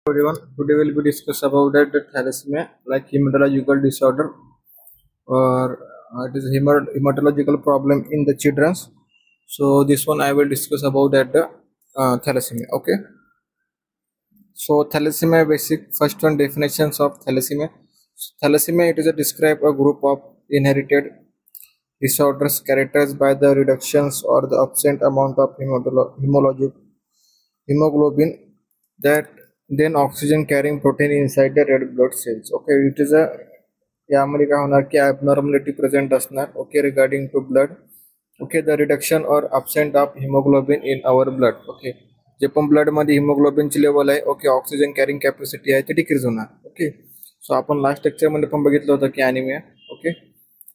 Everyone, today we'll be discuss about the thalassemia, like hematological disorder, or it is a hematological problem in the children. So this one I will discuss about the thalassemia. Okay. So thalassemia basic first one definitions of thalassemia. Thalassemia it is a describe a group of inherited disorders characterized by the reductions or the absent amount of hemoglobin that then oxygen carrying protein inside the red blood cells. Okay, it is a यामध्ये काय होणार की abnormality present असणार. Okay, regarding to blood. Okay, the reduction or absent of hemoglobin in our blood. Okay, जे पण blood मध्ये हिमोग्लोबिनची level आहे okay oxygen carrying capacity आहे ते डिक्रीज होणार. ओके, सो आपण लास्ट लेक्चर मध्ये पण बघितलं होतं की अॅनिमिया. ओके,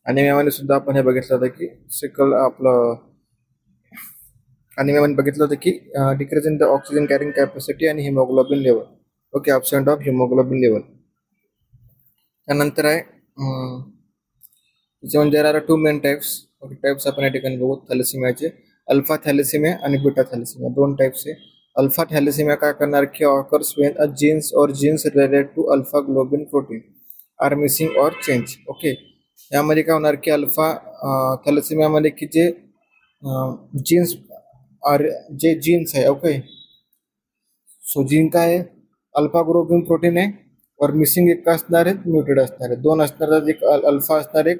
अॅनिमियामध्ये सुद्धा आपण हे बघितलं होतं की सिकल आपलं अॅनिमियामध्ये बघितलं होतं की decrease in the oxygen carrying capacity आणि hemoglobin level. Okay, absent of hemoglobin level. त्यानंतर आहे त्याच्यामध्ये there are two main types. Okay, types आपण या ठिकाणी बघू थॅलेसेमियाचे. अल्फा थॅलेसेमिया आणि बीटा थॅलेसेमिया दोन टाइप्स आहे. अल्फा थॅलेसेमिया काय करणार की occurs when a genes or genes related to alpha globin protein are missing or change. Okay, यामध्ये काय होणार की अल्फा थॅलेसेमियामध्ये की जे जीन्स जे जीन्स आहे. ओके, सो जीन काय आहे अल्फा ग्लोबिन प्रोटीन आहे और मिसिंग एक का असणार आहे म्युटेड असणार आहे. दोन असणार आहेत, एक अल्फा असणार एक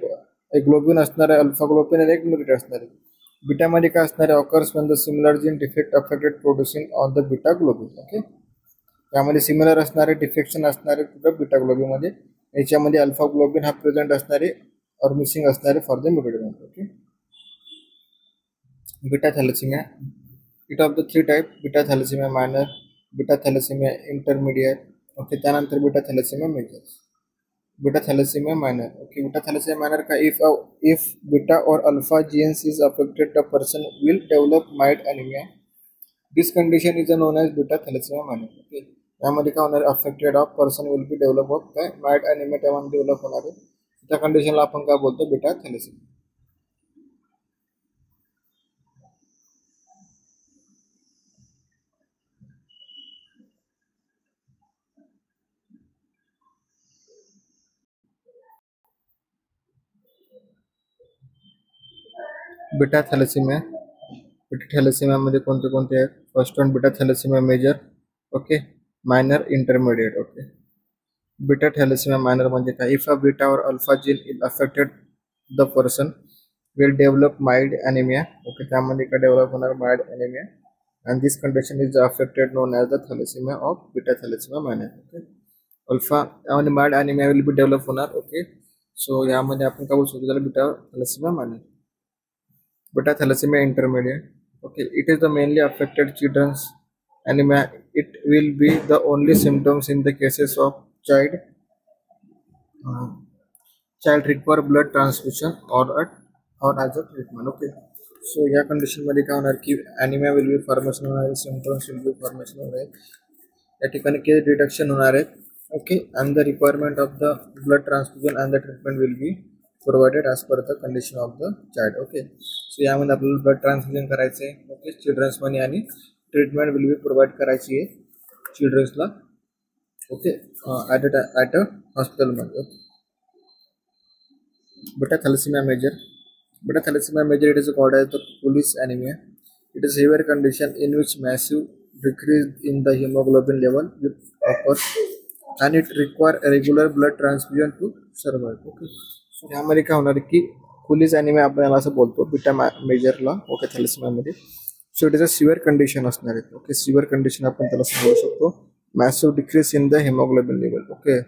ग्लोबिन असणार आहे अल्फा ग्लोबिन आणि एक म्युटेड असणार आहे. बीटामध्ये काय असणार आहे occurs when the similar gene defect affected producing on the beta globin. Okay, यामध्ये सिमिलर असणारे डिफेक्शन असणारे कुठं बीटा ग्लोबिन मध्ये. याच्यामध्ये अल्फा ग्लोबिन हा प्रेझेंट असणारे और मिसिंग असणारे for the muted one. Okay, beta thalassemia it of the three type beta thalassemia minor, beta thalassemia intermediate. Okay, त्यानंतर beta thalassemia major. Beta thalassemia minor. Okay, beta thalassemia minor का if beta or alpha genes is affected the person will develop mild anemia. This condition is known as beta thalassemia minor. Okay, यामध्ये काय होणार affected of person will be develop of काय mild anemia त्यामध्ये develop होणार आहे. त्या कंडिशनला आपण काय बोलतो beta thalassemia. Beta thalassemia. Beta थॅलेसेमियामध्ये कोणते कोणते आहेत. First one beta thalassemia major. Okay, minor intermediate. Okay, beta thalassemia minor म्हणजे काय if a beta or alpha gene is affected the person will develop mild anemia. Okay, त्यामध्ये काय develop होणार mild anaemia and this condition is affected known as the thalassemia of beta thalassemia minor. Okay, alpha यामध्ये mild anemia will be develop होणार. Okay, so यामध्ये आपण काय बोलू शकतो त्याला beta thalassemia minor. Beta thalassemia intermediate. Okay, it is the mainly affected children's anemia. It will be the only symptoms in the cases of child require blood transfusion or as a treatment. Okay, so या condition मध्ये काय होणार की anaemia will B formation होणार आहे, symptoms will be formation होणार आहे, या ठिकाणी केस डिटेक्शन होणार आहे. Okay, and the requirement of the blood transfusion and the treatment will be provided as per the condition of the child. Okay, so यामध्ये आपल्याला ब्लड ट्रान्सफ्युजन करायचं आहे. ओके, चिल्ड्रन्समध्ये आणि ट्रीटमेंट विल बी प्रोव्हाइड करायची आहे चिल्ड्रन्सला. Okay, at a हॉस्पिटलमध्ये. Okay, beta thalassemia major. Beta thalassemia major it is called as the police anaemia. It is severe condition in which massive decrease in the haemoglobin level will offer and it require a regular blood transfusion to survive. Okay, so यामध्ये काय होणार की police anaemia आपण याला असं बोलतो beta मेजरला. Okay, थॅलेसेमियामध्ये. So it is a severe condition असणार आहे. ओके, सिव्हिअर कंडिशन आपण त्याला सांगू शकतो massive decrease in the haemoglobin level. Okay,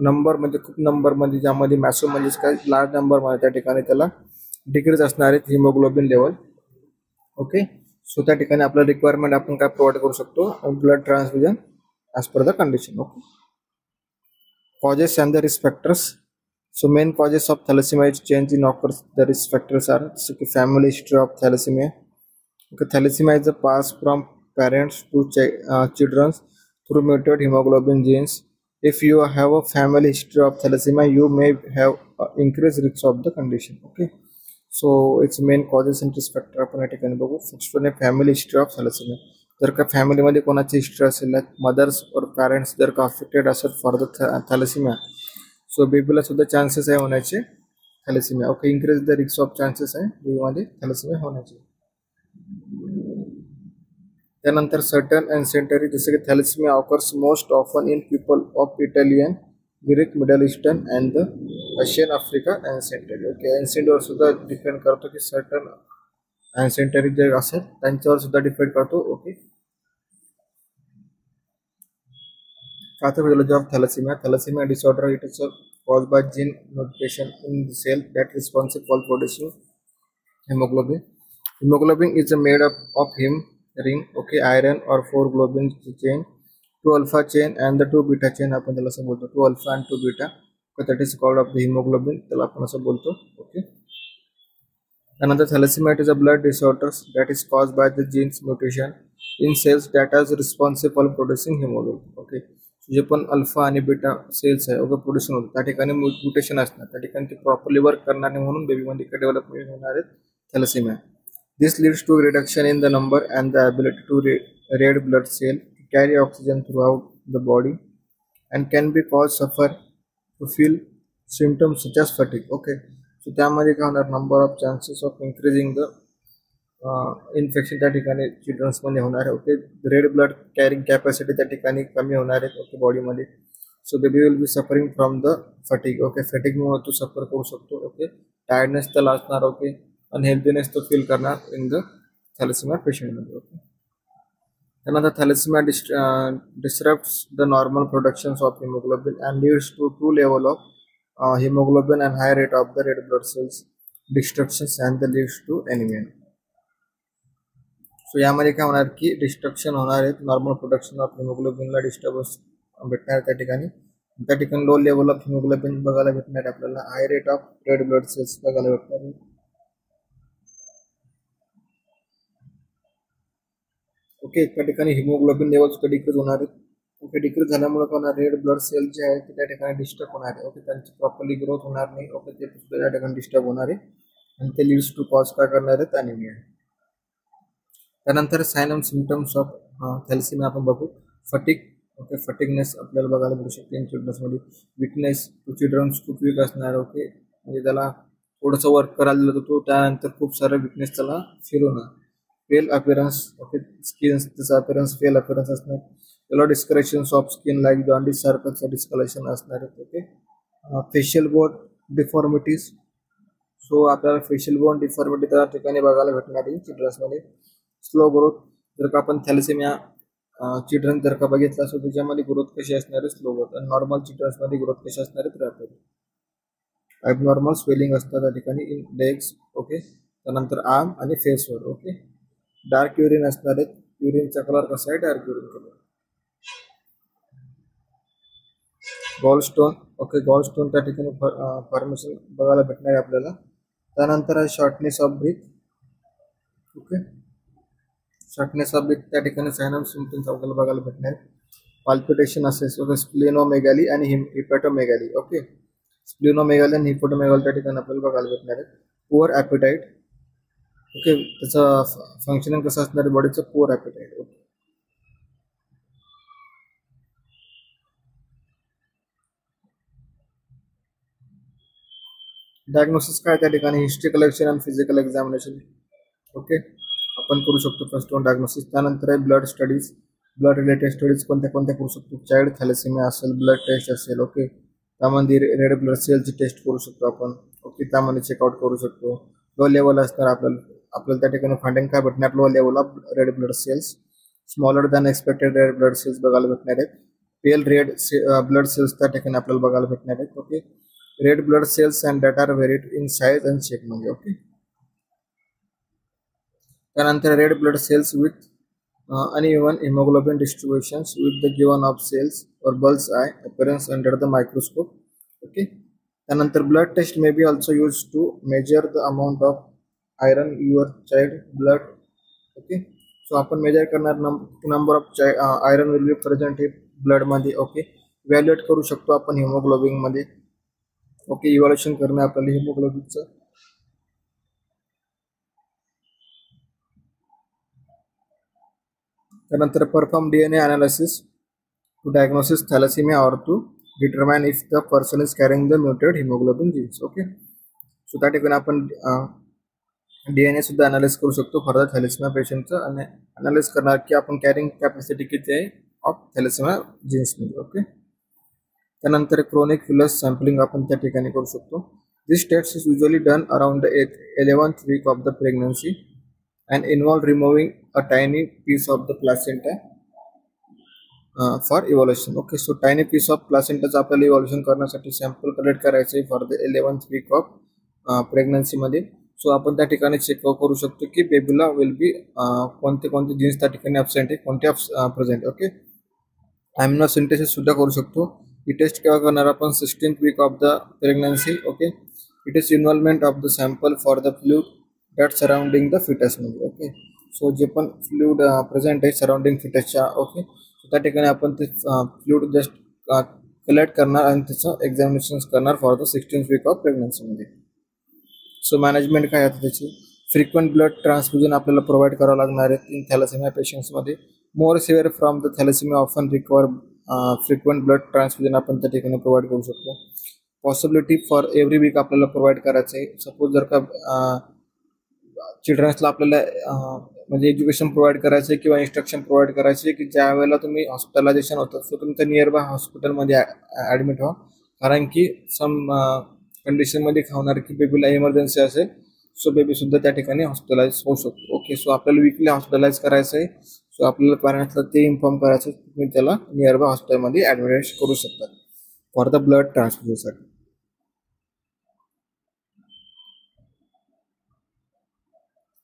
number म्हणजे खूप नंबर म्हणजे ज्यामध्ये मॅसिव्ह म्हणजेच काय लार्ज नंबर मध्ये त्या ठिकाणी त्याला डिक्रीज असणार आहेत हिमोग्लोबिन लेवल. ओके, सो त्या ठिकाणी आपलं रिक्वायरमेंट आपण काय प्रोव्हाइड करू शकतो blood transfusion as per the condition. Okay, causes and the risk factors. So main causes of thalassemia is change in occurs. The risk factors are family history of thalassemia. Okay, thalassemia is a pass from parents to children through mutated hemoglobin genes. If you have a family history of thalassemia, you may have increased risk of the condition. Okay, so its main causes and risk factor आपण या ठिकाणी बघू. First one आहे family history of thalassemia. जर का फॅमिलीमध्ये कोणाची history असेल मदर्स और पॅरेंट्स जर का अफेक्टेड असेल फॉर द थॅलेसिमिया, सो बेबीला सुद्धा चान्सेस आहे होण्याचे thalassemia. Okay, increase the risk of chances आहे बेबीमध्ये थॅलेसिमिया होण्याचे. त्यानंतर सर्टन एन्सेंटरी, जसे की thalassemia occurs most often in people of Italian, Greek, Middle Eastern and the Russian, Africa ancestry. Okay, एन्सेंटरीवर सुद्धा डिपेंड करतो की सर्टन एन्सेंटरी जे असेल त्यांच्यावर सुद्धा डिपेंड करतो. Okay, pathophysiology of thalassemia. Thalassemia disorder, it is caused by gene mutation in the cell that is responsible for producing hemoglobin. Hemoglobin is made up of heme ring, okay, iron or 4 globin chain, 2 alpha chain and the 2 beta chain. आपण त्याला असं बोलतो 2 alpha and 2 beta. Okay, that is called of the hemoglobin. त्याला आपण असं बोलतो. Okay. Another thalassemia is a blood disorder that is caused by the genes mutation in cells that are responsible for producing hemoglobin. Okay. जे पण alpha आणि beta cells आहे okay प्रोड्युशन होतं त्या ठिकाणी म्युटेशन असणार, त्या ठिकाणी ते प्रॉपरली वर्क करणार नाही म्हणून बेबीमध्ये डेव्हलपमेंट होणार आहे thalassemia. This leads to reduction in the number and the ability to red blood cell carry oxygen throughout the body and can be cause suffer to feel symptoms such as fatigue. Okay, so त्यामध्ये काय होणार, number of chances of increasing the infection त्या ठिकाणी चिल्ड्रन्समध्ये होणार आहे. ओके, red blood carrying capacity त्या ठिकाणी कमी होणार आहे ओके बॉडीमध्ये. So baby will be suffering from the fatigue. Okay, फटीगमुळे तो सफर करू शकतो. ओके, टायर्डनेस त्याला असणार. ओके, अनहेल्दीनेस तो फील करणार इन द थॅलेसिमिया पेशंटमध्ये. ओके, त्यानंतर thalassemia disturbs the normal productions of hemoglobin and leads to 2 level of hemoglobin and high rate of the red blood cells destructions and the leads to anemia. So यामध्ये काय होणार की destruction होणार आहे, normal production of हिमोग्लोबिनला disturbance भेटणार त्या ठिकाणी लो लेवल ऑफ हिमोग्लोबिन बघायला भेटणार आहे आपल्याला, high rate of red blood cells बघायला भेटणार आहे. ओके, त्या ठिकाणी हिमोग्लोबिन लेवल सुद्धा डिक्रीज होणार आहेत. ओके, डिक्रीज झाल्यामुळे काय होणार, रेड ब्लड सेल जे आहेत त्या ठिकाणी डिस्टर्ब होणार आहे. ओके, त्यांची प्रॉपरली ग्रोथ होणार नाही. ओके, ते सुद्धा त्या ठिकाणी डिस्टर्ब होणार आहे आणि ते लीड्स टू कॉज काय करणार आहेत, अॅनिमिया. त्यानंतर sign and symptoms of thalassaemia आपण बघू. फटीग. ओके, फटीगनेस आपल्याला बघायला मिळू शकते इन चिल्ड्रन्समध्ये. विकनेस, टू चिल्ड्रन्स खूप वीक असणार. ओके, म्हणजे त्याला थोडंसं वर्क करायला दिलं तो त्यानंतर खूप सारं विकनेस त्याला फील होणार. Fail appearance. ओके, स्किन त्याचा अपिअरन्स फेल अपिअरन्स असणार. त्याला डिस्करेशन्स ऑफ स्किन लाईक जॉन्डिस सारखंचं डिस्कलेशन असणार आहे. Okay, facial bone deformities. So आपल्याला फेशियल बोन डिफॉर्मिटी त्या ठिकाणी बघायला भेटणार आहे चिल्ड्रन्समध्ये. Slow growth. जर का आपण थॅलेसिमिया चिल्ड्रन जर का बघितला असो त्याच्यामध्ये ग्रोथ कशी असणार आहे, स्लो ग्रोथ. आणि नॉर्मल चिल्ड्रन्समध्ये ग्रोथ कशी असणार आहे, रॅपिड. ॲबनॉर्मल स्वेलिंग असतात त्या ठिकाणी इन लेग्स. ओके, त्यानंतर आर्म आणि फेसवर. ओके, डार्क युरिन असणार आहे. युरिनचा कलर कसा आहे, dark urine colour. Gall stone. Okay, gall stone त्या ठिकाणी फॉर्मेशन बघायला भेटणार आहे आपल्याला. त्यानंतर आहे shortness of breath. Okay, shortness of breath त्या ठिकाणी साइन ऑफ सिम्पटम्स आपल्याला बघायला भेटणार आहे. पाल्पिटेशन असेल. ओके, स्प्लेनोमेगाली आणि हिपॅटोमेगाली. ओके, स्प्लेनोमेगाली आणि हिपॅटोमेगाली त्या ठिकाणी आपल्याला बघायला भेटणार आहे. पुअर ॲपिटाईट. ओके, त्याचं फंक्शनिंग कसं असणार आहे बॉडीचं, पुअर ॲपिटाईट. ओके, डायग्नोसिस काय त्या ठिकाणी, हिस्ट्री कलेक्शन आणि फिजिकल एक्झामिनेशन. ओके, आपण करू शकतो फर्स्ट वन डायग्नोसिस. त्यानंतर आहे blood studies. Blood related studies कोणत्या करू शकतो. चाइल्ड थॅलेसिमिया असेल, ब्लड टेस्ट असेल. ओके, त्यामध्ये रेड ब्लड सेलची टेस्ट करू शकतो आपण. ओके, त्यामध्ये चेकआउट करू शकतो. लो लेवल असणार आपल्याला त्या ठिकाणी फाइंडिंग काय भेटणार, low level of red blood cells. Smaller than expected red blood cells बघायला भेटणार आहेत. पेल रेड ब्लड सेल्स त्या ठिकाणी आपल्याला बघायला भेटणार आहेत. Okay, red blood cells and that are varied in size and shape मध्ये. ओके, त्यानंतर red blood cells with uneven hemoglobin distributions with the given of cells or bull's eye appearance under the microscope. Okay, त्यानंतर blood test may be also used to measure the amount of iron your child blood. Okay, so आपण major करणार number of iron will be present हे blood मध्ये. Okay, evaluate करू शकतो आपण haemoglobin मध्ये. Okay, evaluation करणं आपल्याला हिमोग्लोबिनचं. त्यानंतर perform DNA analysis to diagnosis thalassaemia or to determine if the person is carrying the muted haemoglobin genes. Okay, so त्या ठिकाणी आपण DNA सुद्धा अनालाइज करू शकतो फॉर द थॅलेसिमिया पेशंटचं, आणि अनालाइज करणार की आपण कॅरिंग कॅपॅसिटी किती आहे ऑफ थॅलेसिमिया जीन्समध्ये. ओके, त्यानंतर क्रोनिक फिलस सॅम्पलिंग आपण त्या ठिकाणी करू शकतो. This test is usually done around the 11th week of the pregnancy and involve removing a tiny piece of the placenta for evaluation. Okay, so tiny piece of placenta आपल्याला evolution करण्यासाठी sample collect करायचे for the 11th week of pregnancy मध्ये. So आपण त्या ठिकाणी check करू शकतो की बेबीला विल बी कोणते कोणते जीन्स त्या ठिकाणी ॲब्सेंट आहे, कोणते प्रेझेंट. ओके, अॅमिनो सिंथेसिस सुद्धा करू शकतो. ही टेस्ट केव्हा करणार आपण 16th week of the pregnancy. Okay, it is involvement of the sample for the fluid that surrounding the फिटसमध्ये. ओके, सो जे पण फ्लूइड प्रेझेंट आहे सराउंडिंग फिटसच्या, ओके, सो त्या ठिकाणी आपण ते फ्लूइड जस्ट कलेक्ट करणार आणि त्याचं एक्झामिनेशन करणार for the 16th week of प्रेग्नन्सीमध्ये. सो मॅनेजमेंट काय आहे त्याची, फ्रिक्वेंट ब्लड ट्रान्सफ्युजन आपल्याला प्रोव्हाइड करावं लागणार आहे इन थॅलेसिमिया पेशंट्समध्ये. More severe from the thalassemia often require frequent blood transfusion आपण त्या ठिकाणी प्रोव्हाइड करू शकतो. पॉसिबिलिटी फॉर एव्हरी वीक आपल्याला प्रोव्हाइड करायचं आहे. सपोज जर का चिल्ड्रन्सला आपल्याला म्हणजे एज्युकेशन प्रोव्हाइड करायचं आहे किंवा इन्स्ट्रक्शन प्रोव्हाइड करायचे की ज्या वेळेला तुम्ही हॉस्पिटलायझेशन होतं सो तुमच्या नियर बाय हॉस्पिटलमध्ये ॲडमिट व्हा, कारण की सम कंडिशनमध्ये होणार की बेबीला इमर्जन्सी असेल सो बेबीसुद्धा त्या ठिकाणी हॉस्पिटलाइज होऊ शकतो. ओके, सो आपल्याला वीकली हॉस्पिटलाइज करायचं आहे. सो आपल्याला पॅरेंट्सला ते इन्फॉर्म करायचं की तुम्ही त्याला नियर बाय हॉस्पिटलमध्ये ॲडमिट करू शकता फॉर द ब्लड ट्रान्सफ्युजनसाठी.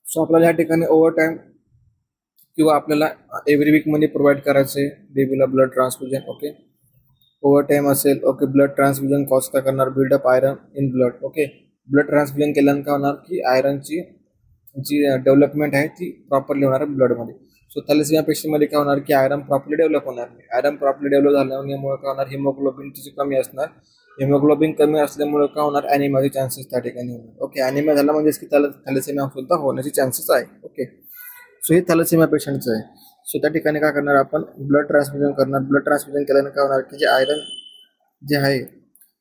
सो आपल्याला या ठिकाणी ओव्हर टाईम किंवा आपल्याला एव्हरी वीकमध्ये प्रोव्हाइड करायचं आहे बेबीला blood transfusion. Okay, over time असेल. ओके, ब्लड ट्रान्सफ्युजन कॉस्ट काय करणार, buildup iron in blood. Okay, blood transfusion केल्यानं काय होणार की आयरनची जी डेव्हलपमेंट आहे ती प्रॉपरली होणार ब्लडमध्ये. सो थॅलेसिमिया पेशंटमध्ये काय होणार की आयरन प्रॉपरली डेव्हलप होणार नाही. आयरन प्रॉपरली डेव्हलप झाल्यामुळे काय होणार, हिमोग्लोबिन तिची कमी असणार. हिमोग्लोबिन कमी असल्यामुळे काय होणार, ॲनिमियाचे चान्सेस त्या ठिकाणी होणार. ओके, ॲनिमिया झाला म्हणजेच की त्याला थॅलेसिमिया सुद्धा होण्याचे चान्सेस आहे. ओके, सो हे थॅलेसिमिया पेशंटचं आहे. सो त्या ठिकाणी काय करणार आपण, ब्लड ट्रान्सफ्युजन करणार. ब्लड ट्रान्सफ्युजन केल्यानं काय होणार की जे आयरन जे आहे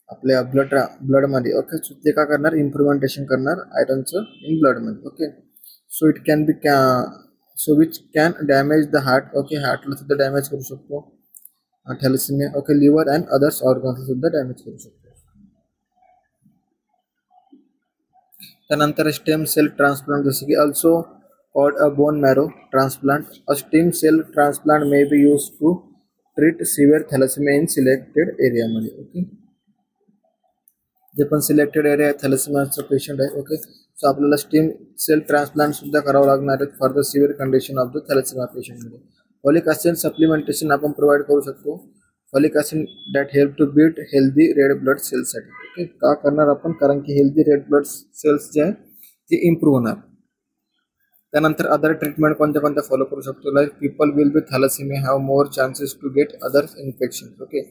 आपल्या ब्लडमध्ये, ओके, सो ते काय करणार, इम्प्रुव्हमेंटेशन करणार आयरनचं इन ब्लडमध्ये. Okay, so it can be so which can damage the heart. Okay, हार्टला सुद्धा डॅमेज करू शकतो thalassemia. Okay, liver and others organs सुद्धा डॅमेज करू शकतो. त्यानंतर स्टेम सेल ट्रान्सप्लांट, जसं की also called a bone marrow transplant. A stem cell transplant may be use to treat severe thalassemia in selected एरियामध्ये. ओके, जे पण सिलेक्टेड एरिया आहे थॅलेसिमियाचं पेशंट आहे. ओके, सो आपल्याला स्टेम सेल ट्रान्सप्लांट सुद्धा करावं लागणार आहे for the severe condition of the thalassemia पेशंटमध्ये. फॉलिक ॲसिड सप्लिमेंटेशन आपण प्रोव्हाइड करू शकतो. Folic acid that help to build healthy red blood सेल्ससाठी. ओके, का करणार आपण, कारण की हेल्दी रेड ब्लड सेल्स जे आहे ते इम्प्रूव्ह होणार. त्यानंतर अदर ट्रीटमेंट कोणत्या कोणत्या फॉलो करू शकतो, like people will be thalassemia have more chances to get other infection. Okay,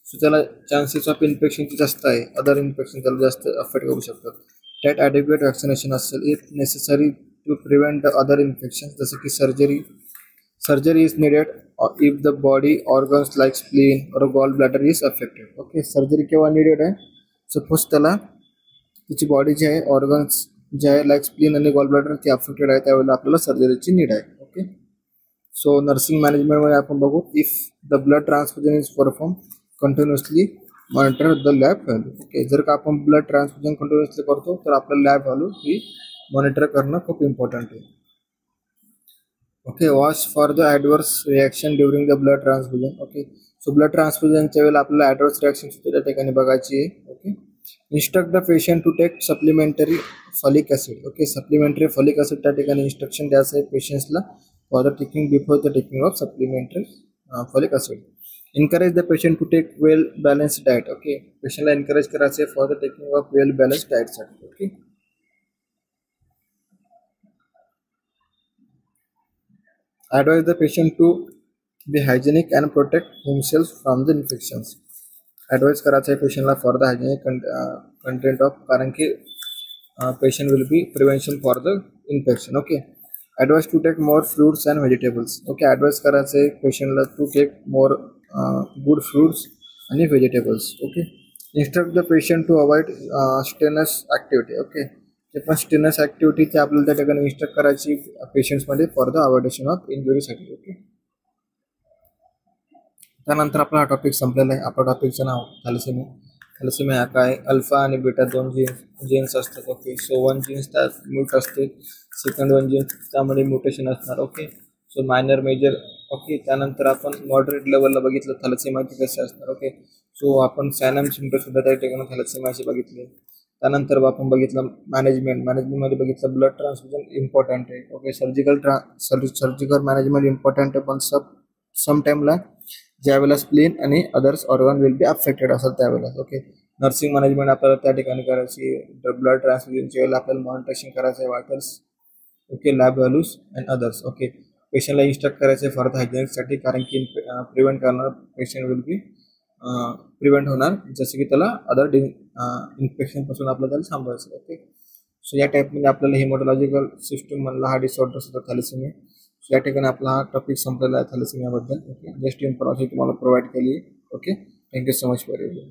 so त्याला चान्सेस ऑफ इन्फेक्शनची जास्त आहे, अदर इन्फेक्शन त्याला जास्त अफेक्ट करू शकतात. दॅट ॲडिक्वेट वॅक्सिनेशन असेल if necessary to prevent the other infection, जसं की surgery is needed if the body organs like spleen or gall bladder is affected. Okay, surgery केव्हा निडेड आहे, सपोज त्याला तिची बॉडी जी आहे ऑर्गन्स जे आहे लाईक स्प्लीन आणि गॉल ब्लॅडर ती अफेक्टेड आहे, त्यावेळेला आपल्याला सर्जरीची नीड आहे. ओके, सो नर्सिंग मॅनेजमेंटमध्ये आपण बघू, if the blood transfusion is perform continuously monitor the lab value. Okay, जर का आपण ब्लड ट्रान्सफ्युजन कंटिन्युअसली करतो तर आपल्याला लॅब व्हॅल्यू ही मॉनिटर करणं खूप इम्पॉर्टंट आहे. Okay, watch for the adverse reaction during the blood transfusion. Okay, so blood ट्रान्सफ्युजनच्या वेळेला आपल्याला ॲडवर्स रिॲक्शन सुद्धा त्या ठिकाणी बघायची आहे. Okay, instruct the patient to take supplementary folic acid. Okay, supplementary folic acid त्या ठिकाणी इन्स्ट्रक्शन द्यायचं आहे पेशंट्सला for the taking before the taking of supplementary folic acid. Encourage the patient to take well balanced diet. Okay, पेशंटला encourage करायचं आहे for the taking of well balanced डाएटसाठी. Okay, advise the patient to be hygienic and protect himself from the infections. Advise करायचं आहे पेशंटला for the hygienic content of, कारण की patient will be prevention for the infection. Okay, advice to take more fruits and vegetables. Okay, advice करायचं आहे पेशंटला to take more good fruits आणि vegetables. Okay, instruct the patient to avoid strenuous activity. Okay, ते पण stannous activity ते आपल्याला त्या ठिकाणी इन्स्ट्रक्ट करायची पेशंट्समध्ये फॉर द अवॉइडेशन ऑफ इंजुरीसाठी. ओके, त्यानंतर आपला हा टॉपिक संपलेला आहे. आपल्या टॉपिकचं नाव थॅलेसेमिया. थॅलेसेमिया हा काय, अल्फा आणि बीटा दोन जीन्स असतात. ओके, सो वन जीन्स त्यात म्यूट असते, सेकंड वन जीन्स त्यामध्ये म्युटेशन असणार. Okay, so minor major. Okay, त्यानंतर आपण मॉडरेट लेवलला बघितलं थॅलेसेमियाचे कसे असणार. ओके, सो आपण सॅनम सिम्पटम सुद्धा त्या ठिकाणी थॅलेसेमियाचे बघितले. त्यानंतर आपण बघितलं मॅनेजमेंटमध्ये बघितलं ब्लड ट्रान्सफ्युजन इम्पॉर्टंट आहे. ओके, सर्जिकल मॅनेजमेंट इम्पॉर्टंट आहे, पण सम टाईमला ज्यावेळेला स्प्लीन आणि others organ will be affected असेल त्यावेळेला. ओके, नर्सिंग मॅनेजमेंट आपल्याला त्या ठिकाणी करायची. ब्लड ट्रान्सफ्युजनच्या वेळेला आपल्याला मॉनिटरिंग करायचं आहे, vitals. Okay, lab values and others. Okay, पेशंटला इन्स्ट्रक्ट करायचे फॉर द हायजेनिकसाठी, कारण की प्रिव्हेंट करणार पेशंट विल बी प्रिव्हेंट होणार, जसं की त्याला अदर इन्फेक्शनपासून आपल्याला त्याला थांबवायचं. ओके, सो या टाईपमध्ये आपल्याला हिमोटॉलॉजिकल सिस्टम मधला हा डिसऑर्डर सुद्धा थॅलेसेमिया. सो या ठिकाणी आपला हा टॉपिक संपलेला आहे थॅलेसेमियाबद्दल. ओके, जस्ट इन्फॉर्मेशन तुम्हाला प्रोव्हाइड केली. Okay, thank you so much for your.